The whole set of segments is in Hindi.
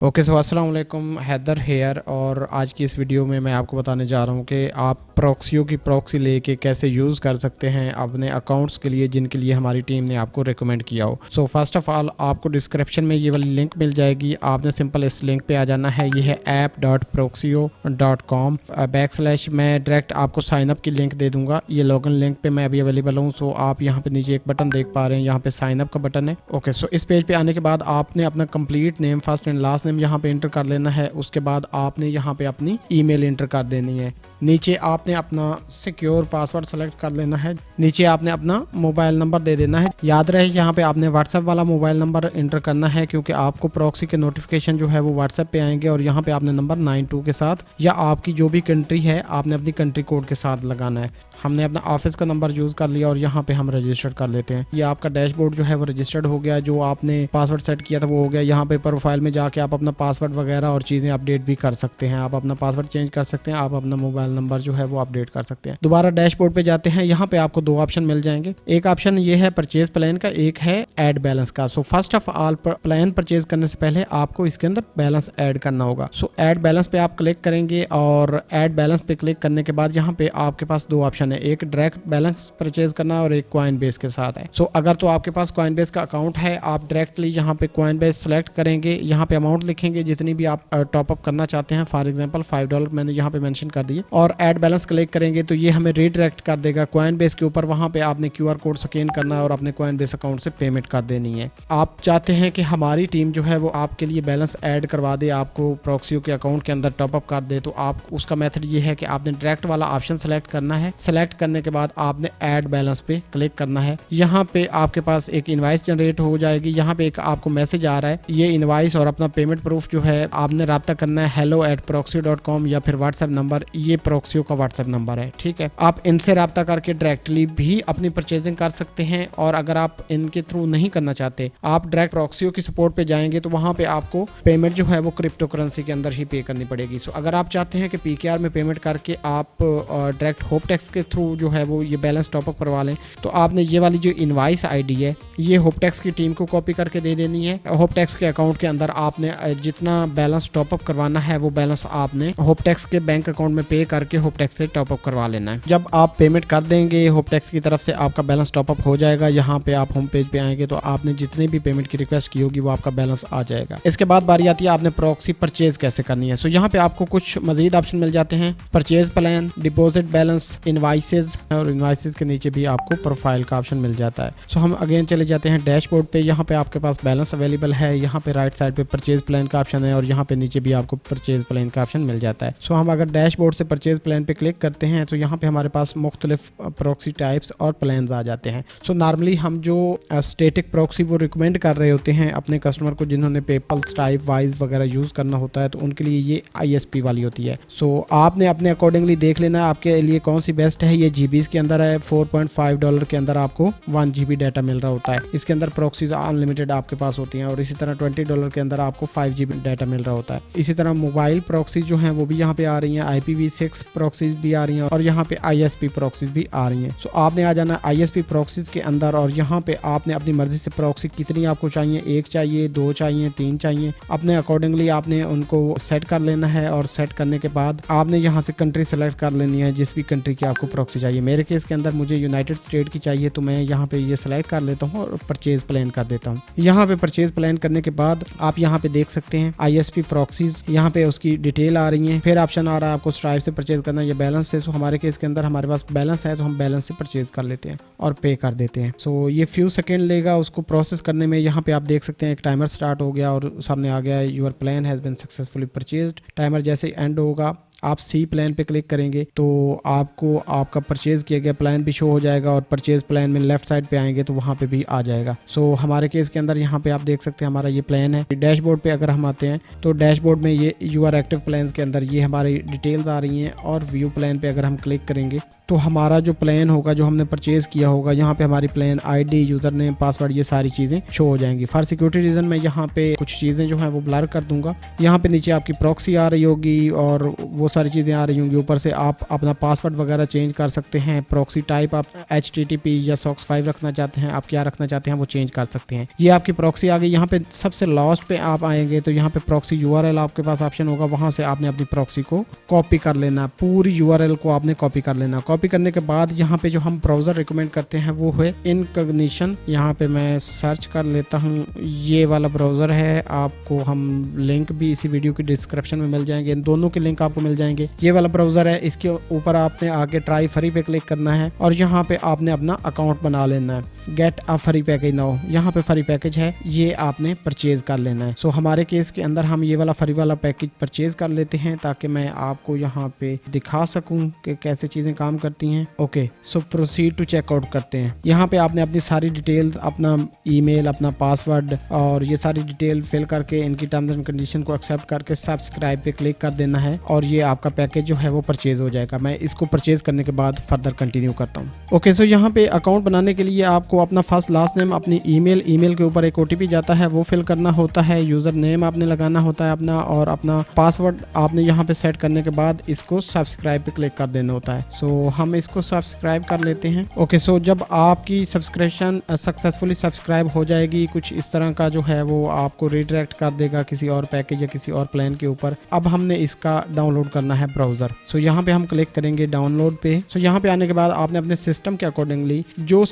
ओके सो अस्सलाम वालेकुम, हैदर हेयर। और आज की इस वीडियो में मैं आपको बताने जा रहा हूँ कि आप प्रॉक्सियों की प्रॉक्सी लेके कैसे यूज़ कर सकते हैं अपने अकाउंट्स के लिए जिनके लिए हमारी टीम ने आपको रिकमेंड किया हो। सो फर्स्ट ऑफ ऑल आपको डिस्क्रिप्शन में ये वाली लिंक मिल जाएगी। आपने सिंपल इस लिंक पे आ जाना है। ये है app.proxio.com / मैं डायरेक्ट आपको साइन अप की लिंक दे दूंगा। ये लॉगिन लिंक पे मैं अभी अवेलेबल हूँ। सो आप यहाँ पे नीचे एक बटन देख पा रहे हैं, यहाँ पे साइन अप का बटन है। ओके सो इस पेज पे आने के बाद आपने अपना complete name, first and last name यहाँ पे एंटर कर लेना है। उसके बाद आपने यहाँ पे अपनी ईमेल एंटर कर देनी है। नीचे आपने अपना सिक्योर पासवर्ड सेलेक्ट कर लेना है। नीचे आपने अपना मोबाइल नंबर दे देना है। याद रहे यहाँ पे आपने व्हाट्सएप वाला मोबाइल नंबर एंटर करना है, क्योंकि आपको प्रॉक्सी के नोटिफिकेशन जो है वो व्हाट्सएप पे आएंगे। और यहाँ पे आपने नंबर 92 के साथ या आपकी जो भी कंट्री है आपने अपनी कंट्री कोड के साथ लगाना है। हमने अपना ऑफिस का नंबर यूज कर लिया और यहाँ पे हम रजिस्टर कर लेते हैं। ये आपका डैशबोर्ड जो है वो रजिस्टर्ड हो गया। जो आपने पासवर्ड सेट किया था वो हो गया। यहाँ पे प्रोफाइल में जाके आप अपना पासवर्ड वगैरह और चीज़ें अपडेट भी कर सकते हैं। आप अपना पासवर्ड चेंज कर सकते हैं, आप अपना मोबाइल नंबर जो है वो अपडेट कर सकते हैं। दोबारा डैशबोर्ड पे जाते हैं। यहाँ पे आपको दो ऑप्शन मिल जाएंगे। एक ऑप्शन ये है परचेज प्लान का, एक है ऐड बैलेंस का। So first of all plan purchase करने से पहले आपको इसके अंदर बैलेंस ऐड करना होगा। सो ऐड बैलेंस पे आप क्लिक करेंगे और ऐड बैलेंस पे क्लिक करने के बाद यहाँ पे आपके पास दो ऑप्शन है, एक डायरेक्ट बैलेंस परचेज करना और एक कॉइन बेस के साथ है। सो अगर तो आपके पास कॉइन बेस का अकाउंट है, आप डायरेक्टली यहाँ पे कॉइन बेस सेलेक्ट करेंगे। यहाँ पे अमाउंट लिखेंगे जितनी भी आप टॉप अप करना चाहते हैं। फॉर एग्जांपल $5 मैंने यहाँ पे मेंशन कर दिए और ऐड बैलेंस क्लिक करेंगे तो ये हमें रीडायरेक्ट कर देगा कॉइन बेस के ऊपर। वहां पे आपने QR कोड स्कैन करना है और अपने कॉइन बेस अकाउंट से पेमेंट कर देनी है। आप चाहते हैं कि हमारी टीम जो है वो आपके लिए बैलेंस ऐड करवा दे, आपको प्रॉक्सियो के अकाउंट के अंदर टॉप अप कर दे, तो आप उसका मेथड ये है कि आपने डायरेक्ट वाला ऑप्शन सेलेक्ट करना है। सेलेक्ट करने के बाद आपने ऐड बैलेंस पे क्लिक करना है। यहाँ पे आपके पास एक इनवाइस जनरेट हो जाएगी। यहाँ पे एक आपको मैसेज आ रहा है, ये इनवाइस और अपना पेमेंट प्रूफ जो है आपने राब्ता करना है hello@proxio.com या फिर व्हाट्सएप नंबर, ये प्रॉक्सियो का व्हाट्सएप नंबर है। ठीक है, आप इनसे राब्ता करके डायरेक्टली भी अपनी परचेजिंग कर सकते हैं। और अगर आप इनके थ्रू नहीं करना चाहते, आप डायरेक्ट प्रॉक्सियो की सपोर्ट पे जाएंगे तो वहां पे आपको पेमेंट जो है वो क्रिप्टो करेंसी के अंदर ही पे करनी पड़ेगी। सो अगर आप चाहते हैं कि PKR में पेमेंट करके आप डायरेक्ट होपटेक्स के थ्रू जो है वो ये बैलेंस टॉपअप करवा लें, तो आपने ये वाली जो इनवाइस ID है ये होपटेक्स की टीम को कॉपी करके दे देनी है। होपटेक्स के अकाउंट के अंदर आपने जितना बैलेंस टॉपअप करवाना है वो बैलेंस आपने होपटेक्स के बैंक अकाउंट में पे करके होपटेक्स से टॉपअप करवा लेना है। जब आप पेमेंट कर देंगे होपटेक्स की तरफ से आपका बैलेंस टॉपअप हो जाएगा। यहाँ पे आप होम पेज पे आएंगे तो आपने जितनी भी पेमेंट की रिक्वेस्ट की होगी वो आपका बैलेंस आ जाएगा। इसके बाद बारी आती है आपने प्रॉक्सी परचेज कैसे करनी है। सो यहाँ पे आपको कुछ मजीद ऑप्शन मिल जाते हैं, purchase plan, deposit balance, invoices, और इनवाइसेज के नीचे भी आपको प्रोफाइल का ऑप्शन मिल जाता है। सो हम अगेन चले जाते हैं डैशबोर्ड पे। यहाँ पे आपके पास बैलेंस अवेलेबल है। यहाँ पे राइट साइड पे परचेज प्लान का ऑप्शन है और यहाँ पे नीचे भी आपको परचेज प्लान का ऑप्शन मिल जाता है। सो हम अगर डैशबोर्ड से परचेज प्लान पे क्लिक करते हैं तो यहाँ पे हमारे पास मुख्तलिफ प्रॉक्सी टाइप्स और प्लान्स आ जाते हैं। सो नॉर्मली हम जो स्टैटिक प्रॉक्सी वो रिकमेंड कर रहे होते हैं अपने कस्टमर को, जिन्होंने पेपल, स्ट्राइप, वाइज वगैरह यूज करना होता है, तो उनके लिए ये ISP वाली होती है। सो आपने अपने अकॉर्डिंगली देख लेना है आपके लिए कौन सी बेस्ट है। ये GBs के अंदर है। $4.5 के अंदर आपको 1 GB डाटा मिल रहा होता है। इसके अंदर प्रॉक्सीज अनलिमिटेड आपके पास होती हैं। और इसी तरह $20 के अंदर आपको 5 GB डाटा मिल रहा होता है। इसी तरह मोबाइल प्रॉक्सीज जो हैं वो भी यहाँ पे आ रही हैं, IPv6 प्रॉक्सीज भी आ रही हैं और यहाँ पे ISP प्रॉक्सीज भी आ रही हैं। सो आपने आ जाना ISP प्रॉक्सीज के अंदर और यहाँ पे आपने अपनी मर्जी से प्रॉक्सी कितनी आपको चाहिए, 1 चाहिए, 2 चाहिए, 3 चाहिए, अपने अकॉर्डिंगली आपने उनको सेट कर लेना है। और सेट करने के बाद आपने यहाँ से कंट्री सेलेक्ट कर लेनी है, जिस भी कंट्री की आपको प्रॉक्सी चाहिए। मेरे केस के अंदर मुझे यूनाइटेड स्टेट की चाहिए तो मैं यहाँ पे ये सेलेक्ट कर लेता हूँ और परचेज प्लान कर देता हूँ। यहाँ पे परचेज प्लान करने के बाद आप यहाँ पे देख सकते हैं ISP प्रॉक्सीज, यहाँ पे उसकी डिटेल आ रही है। फिर ऑप्शन आ रहा है आपको स्ट्राइप से परचेज करना है या बैलेंस से। सो हमारे केस के अंदर हमारे पास बैलेंस है तो हम बैलेंस से परचेज कर लेते हैं और पे कर देते हैं। सो ये फ्यू सेकेंड लेगा उसको प्रोसेस करने में। यहाँ पे आप देख सकते हैं एक टाइमर स्टार्ट हो गया और सामने आ गया your plan has been successfully purchased. Timer जैसे एंड होगा आप C प्लान पे क्लिक करेंगे तो आपको आपका परचेज किया गया प्लान भी शो हो जाएगा और परचेज प्लान में लेफ्ट साइड पे आएंगे तो वहाँ पे भी आ जाएगा। सो हमारे केस के अंदर यहाँ पे आप देख सकते हैं हमारा ये प्लान है। डैशबोर्ड पे अगर हम आते हैं तो डैशबोर्ड में ये यूआर एक्टिव प्लान्स के अंदर ये हमारी डिटेल्स आ रही हैं। और व्यू प्लान पे अगर हम क्लिक करेंगे तो हमारा जो प्लान होगा, जो हमने परचेज किया होगा, यहाँ पे हमारी plan ID, user name, password, ये सारी चीज़ें शो हो जाएंगी। फॉर सिक्योरिटी रीज़न मैं यहाँ पे कुछ चीज़ें जो हैं वो ब्लर कर दूंगा। यहाँ पे नीचे आपकी प्रॉक्सी आ रही होगी और वो सारी चीज़ें आ रही होंगी। ऊपर से आप अपना पासवर्ड वगैरह चेंज कर सकते हैं। प्रॉक्सी टाइप आप HTTP या SOCKS 5 रखना चाहते हैं, आप क्या रखना चाहते हैं वो चेंज कर सकते हैं। ये आपकी प्रॉक्सी आ गई। यहाँ पे सबसे लास्ट पे आप आएंगे तो यहाँ पे प्रॉक्सी URL आपके पास ऑप्शन होगा, वहाँ से आपने अपनी प्रॉक्सी को कॉपी कर लेना। पूरी URL को आपने कॉपी कर लेना। कॉपी करने के बाद यहाँ पे जो हम ब्राउज़र रिकमेंड करते हैं वो है इनकॉग्निशन। यहाँ पे मैं सर्च कर लेता हूँ, ये वाला ब्राउज़र है। आपको हम लिंक भी इसी वीडियो की डिस्क्रिप्शन में मिल जाएंगे, इन दोनों के लिंक आपको मिल जाएंगे। ये वाला ब्राउज़र है, इसके ऊपर आपने आके ट्राई फ्री पे क्लिक करना है और यहाँ पे आपने अपना अकाउंट बना लेना है। Get a free package now, यहाँ पे फ्री पैकेज है, ये आपने परचेज कर लेना है। सो हमारे केस के अंदर हम ये वाला फ्री वाला पैकेज परचेज कर लेते हैं ताकि मैं आपको यहाँ पे दिखा सकूं कि कैसे चीज़ें काम करती हैं। Okay, so proceed to checkout करते हैं। यहाँ पे आपने अपनी सारी डिटेल्स, अपना ईमेल, अपना पासवर्ड और ये सारी डिटेल फिल करके इनकी टर्म्स एंड कंडीशन को एक्सेप्ट करके सब्सक्राइब पे क्लिक कर देना है और ये आपका पैकेज जो है वो परचेज हो जाएगा। मैं इसको परचेज करने के बाद फर्दर कंटिन्यू करता हूँ। ओके, सो यहाँ पे अकाउंट बनाने के लिए आपको अपना फर्स्ट लास्ट नेम, अपनी ईमेल के ऊपर एक OTP जाता है वो फिल करना होता है। यूजर नेम आपने लगाना होता है अपना, और अपना पासवर्ड आपने यहाँ पे सेट करने के बाद इसको सब्सक्राइब पे क्लिक कर देना होता है। सो हम इसको सब्सक्राइब कर लेते हैं। ओके, सो जब आपकी सब्सक्रिप्शन सक्सेसफुली सब्सक्राइब हो जाएगी, कुछ इस तरह का जो है वो आपको रिडायरेक्ट कर देगा किसी और पैकेज या किसी और प्लान के ऊपर। अब हमने इसका डाउनलोड करना है ब्राउजर। सो यहाँ पे हम क्लिक करेंगे डाउनलोड पे। सो यहाँ पे आने के बाद आपने अपने सिस्टम के अकॉर्डिंगली जो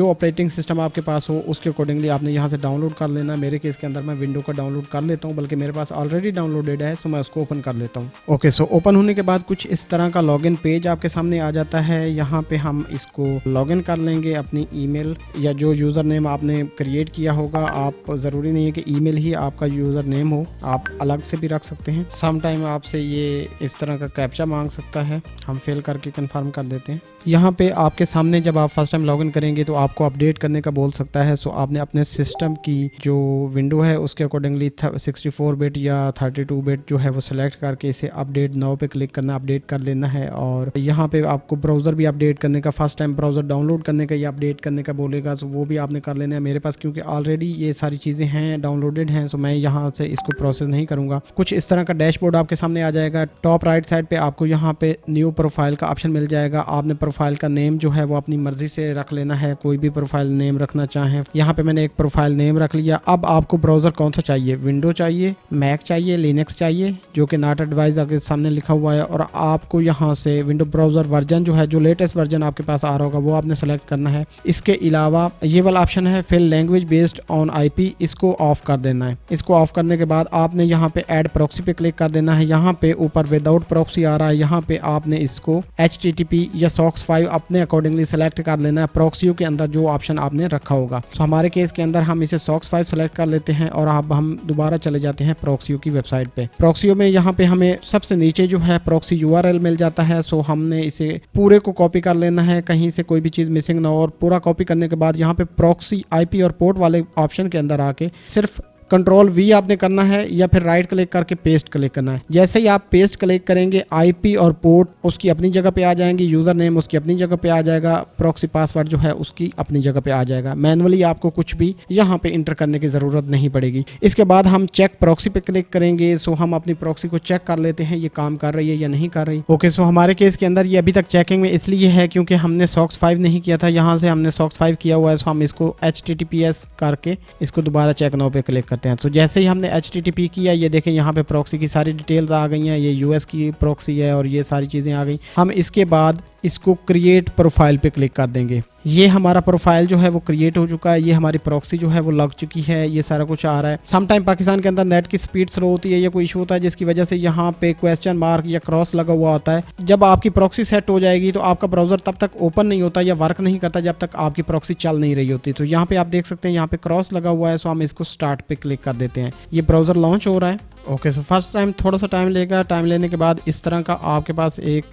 ऑपरेटिंग सिस्टम आपके पास हो उसके अकॉर्डिंगली आपने यहाँ से डाउनलोड कर लेना। मेरे केस के अंदर मैं विंडो का डाउनलोड कर लेता हूँ, बल्कि मेरे पास ऑलरेडी डाउनलोडेड है, सो मैं उसको ओपन कर लेता हूँ। ओके, सो ओपन होने के बाद कुछ इस तरह का लॉगिन पेज आपके सामने आ जाता है। यहाँ पे हम इसको लॉगिन कर लेंगे अपनी ईमेल या जो यूज़र नेम आपने क्रिएट किया होगा। आप ज़रूरी नहीं है कि ईमेल ही आपका यूज़र नेम हो, आप अलग से भी रख सकते हैं। सम टाइम आपसे ये इस तरह का कैप्चा मांग सकता है, हम फिल करके कंफर्म कर देते हैं। यहाँ पे आपके सामने जब आप फर्स्ट टाइम लॉगिन करेंगे तो आपको अपडेट करने का बोल सकता है। सो आपने अपने सिस्टम की जो विंडो है उसके अकॉर्डिंगली 64 बिट या 32 बिट जो है वो सिलेक्ट करके इसे अपडेट नाउ पे क्लिक करना, अपडेट कर लेना है। और यहाँ पे आपको ब्राउज़र भी अपडेट करने का, फर्स्ट टाइम ब्राउज़र डाउनलोड करने का या अपडेट करने का बोलेगा, तो वो भी आपने कर लेना है। मेरे पास क्योंकि ऑलरेडी ये सारी चीज़ें हैं, डाउनलोडेड हैं, सो मैं यहाँ से इसको प्रोसेस नहीं करूँगा। कुछ इस तरह का डैशबोर्ड आपके सामने आ जाएगा। टॉप राइट साइड पे आपको यहाँ पे न्यू प्रोफाइल का ऑप्शन मिल जाएगा। आपने प्रोफाइल का नेम जो है वो अपनी मर्जी से रख लेना है, कोई भी प्रोफाइल नेम रखना चाहें। यहाँ पे मैंने एक प्रोफाइल नेम रख लिया। अब आपको ब्राउज़र कौन सा चाहिए, विंडो चाहिए, मैक चाहिए, लिनक्स चाहिए, जो कि नॉट एडवाइज आपके सामने लिखा हुआ है। और आपको यहाँ से विंडो ब्राउज़र वर्जन जो है, जो लेटेस्ट वर्जन आपके पास आ रहा होगा वो आपने सेलेक्ट करना है। इसके अलावा ये वाला ऑप्शन है fill language based on IP, इसको ऑफ कर देना है। इसको ऑफ करने के बाद आपने यहाँ पे ऐड प्रॉक्सी पे क्लिक कर देना है। यहाँ पे ऊपर विदाउट प्रॉक्सी आ रहा है, यहाँ पे आपने इसको HTTP या SOCKS 5 अपने अकॉर्डिंगली सेलेक्ट कर लेना है, प्रॉक्सियों के अंदर जो ऑप्शन आपने रखा होगा। तो हमारे केस के अंदर हम इसे SOCKS 5 सेलेक्ट कर लेते हैं और अब हम दोबारा चले जाते हैं प्रॉक्सियों की वेबसाइट पे। प्रॉक्सियों में यहाँ पे हमें सबसे नीचे जो है प्रॉक्सी URL मिल जाता है। सो हमने इसे पूरे को कॉपी कर लेना है, कहीं से कोई भी चीज़ मिसिंग ना हो। और पूरा कॉपी करने के बाद यहाँ पे प्रॉक्सी IP और पोर्ट वाले ऑप्शन के अंदर आके सिर्फ Ctrl+V आपने करना है या फिर राइट क्लिक करके पेस्ट क्लिक करना है। जैसे ही आप पेस्ट क्लिक करेंगे IP और पोर्ट उसकी अपनी जगह पे आ जाएंगी, यूज़र नेम उसकी अपनी जगह पे आ जाएगा, प्रॉक्सी पासवर्ड जो है उसकी अपनी जगह पे आ जाएगा। मैनुअली आपको कुछ भी यहाँ पे इंटर करने की ज़रूरत नहीं पड़ेगी। इसके बाद हम चेक प्रॉक्सी पे क्लिक करेंगे। सो हम अपनी प्रॉक्सी को चेक कर लेते हैं ये काम कर रही है या नहीं कर रही। ओके, सो हमारे केस के अंदर ये अभी तक चेकिंग में इसलिए है क्योंकि हमने SOCKS 5 नहीं किया था, यहाँ से हमने SOCKS 5 किया हुआ है। सो हम इसको HTTPS करके इसको दोबारा चेक नाउ पे क्लिक करते हैं। तो जैसे ही हमने HTTP किया, ये देखें यहाँ पे प्रॉक्सी की सारी डिटेल्स आ गई हैं, ये US की प्रॉक्सी है और ये सारी चीज़ें आ गई। हम इसके बाद इसको क्रिएट प्रोफाइल पे क्लिक कर देंगे। ये हमारा प्रोफाइल जो है वो क्रिएट हो चुका है, ये हमारी प्रॉक्सी जो है वो लग चुकी है, ये सारा कुछ आ रहा है। सम टाइम पाकिस्तान के अंदर नेट की स्पीड स्लो होती है या कोई इशू होता है जिसकी वजह से यहाँ पे क्वेश्चन मार्क या क्रॉस लगा हुआ होता है। जब आपकी प्रॉक्सी सेट हो जाएगी तो आपका ब्राउजर तब तक ओपन नहीं होता या वर्क नहीं करता जब तक आपकी प्रॉक्सी चल नहीं रही होती। तो यहाँ पे आप देख सकते हैं यहाँ पे क्रॉस लगा हुआ है। सो हम इसको स्टार्ट पे क्लिक कर देते हैं, ये ब्राउजर लॉन्च हो रहा है। ओके, सो फर्स्ट टाइम थोड़ा सा टाइम लेगा। टाइम लेने के बाद इस तरह का आपके पास एक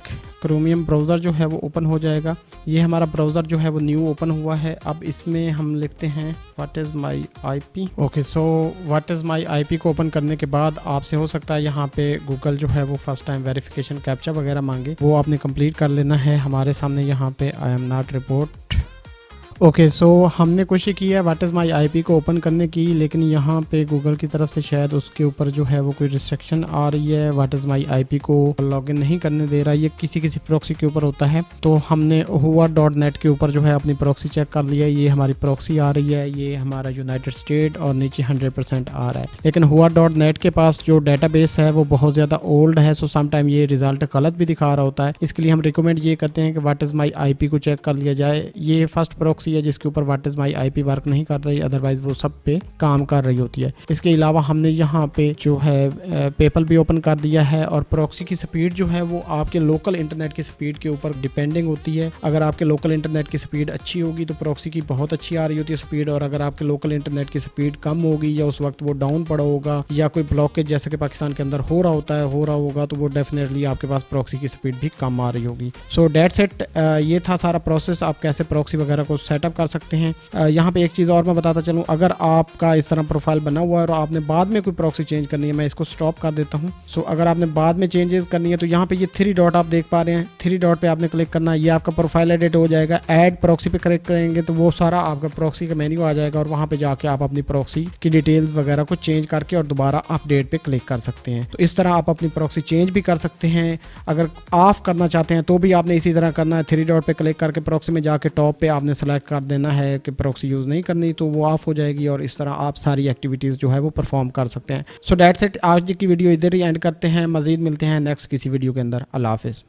क्रोमियम ब्राउज़र जो है वो ओपन हो जाएगा। ये हमारा ब्राउज़र जो है वो न्यू ओपन हुआ है। अब इसमें हम लिखते हैं what is my IP। Okay, so what is my IP को ओपन करने के बाद आपसे हो सकता है यहाँ पे गूगल जो है वो फर्स्ट टाइम वेरिफिकेशन कैप्चा वगैरह मांगे, वो आपने कंप्लीट कर लेना है। हमारे सामने यहाँ पे I am not report. Okay, so हमने कोशिश की है व्हाट इज़ माई IP को ओपन करने की, लेकिन यहाँ पे गूगल की तरफ से शायद उसके ऊपर जो है वो कोई रिस्ट्रिक्शन आ रही है। व्हाट इज़ माई IP को लॉगिन नहीं करने दे रहा, ये किसी किसी प्रॉक्सी के ऊपर होता है। तो हमने hua.net के ऊपर जो है अपनी प्रॉक्सी चेक कर लिया। ये हमारी प्रॉक्सी आ रही है, ये हमारा यूनाइटेड स्टेट और नीचे 100% आ रहा है। लेकिन hua.net के पास जो डेटाबेस है वो बहुत ज़्यादा ओल्ड है, सो समटाइम ये रिजल्ट गलत भी दिखा रहा होता है। इसके लिए हम रिकमेंड ये करते हैं कि व्हाट इज़ माई IP को चेक कर लिया जाए। ये फर्स्ट प्रॉक्सी है जिसके ऊपर what is my IP work नहीं कर रही, अदरवाइज वो सब पे काम कर रही होती है। इसके अलावा हमने यहाँ पे जो है पेपल भी ओपन कर दिया है। और प्रॉक्सी की स्पीड जो है वो आपके लोकल इंटरनेट की स्पीड के ऊपर डिपेंडिंग होती है। अगर आपके लोकल इंटरनेट की स्पीड अच्छी होगी तो प्रॉक्सी की बहुत अच्छी आ रही होती है स्पीड, और अगर आपके लोकल इंटरनेट की स्पीड कम होगी या उस वक्त वो डाउन पड़ा होगा या कोई ब्लॉकेज जैसे कि पाकिस्तान के अंदर हो रहा होगा तो वो डेफिनेटली आपके पास प्रॉक्सी की स्पीड भी कम आ रही होगी। सो दैट्स इट, ये था सारा प्रोसेस, आप कैसे प्रॉक्सी वगैरह को सेटअप कर सकते हैं। यहाँ पे एक चीज़ और मैं बताता चलूँ, अगर आपका इस तरह प्रोफाइल बना हुआ है और आपने बाद में कोई प्रॉक्सी चेंज करनी है, मैं इसको स्टॉप कर देता हूँ। सो अगर आपने बाद में चेंजेस करनी है तो यहाँ पे ये 3 डॉट आप देख पा रहे हैं, 3 डॉट पे आपने क्लिक करना है, ये आपका प्रोफाइल एडिट हो जाएगा। ऐड प्रॉक्सी पे क्लिक करेंगे तो वो सारा आपका प्रॉक्सी का मेन्यू आ जाएगा और वहाँ पे जाके आप अपनी प्रॉक्सी की डिटेल्स वगैरह को चेंज करके और दोबारा अपडेट पे क्लिक कर सकते हैं। तो इस तरह आप अपनी प्रॉक्सी चेंज भी कर सकते हैं। अगर ऑफ करना चाहते हैं तो भी आपने इसी तरह करना है, 3 डॉट पे क्लिक करके प्रॉक्सी में जाके टॉप पे आपने सेलेक्ट कर देना है कि प्रॉक्सी यूज़ नहीं करनी, तो वो ऑफ हो जाएगी और इस तरह आप सारी एक्टिविटीज़ जो है वो परफॉर्म कर सकते हैं। सो दैट्स इट, आज की वीडियो इधर ही एंड करते हैं, मज़ीद मिलते हैं नेक्स्ट किसी वीडियो के अंदर। अल्लाह हाफिज़।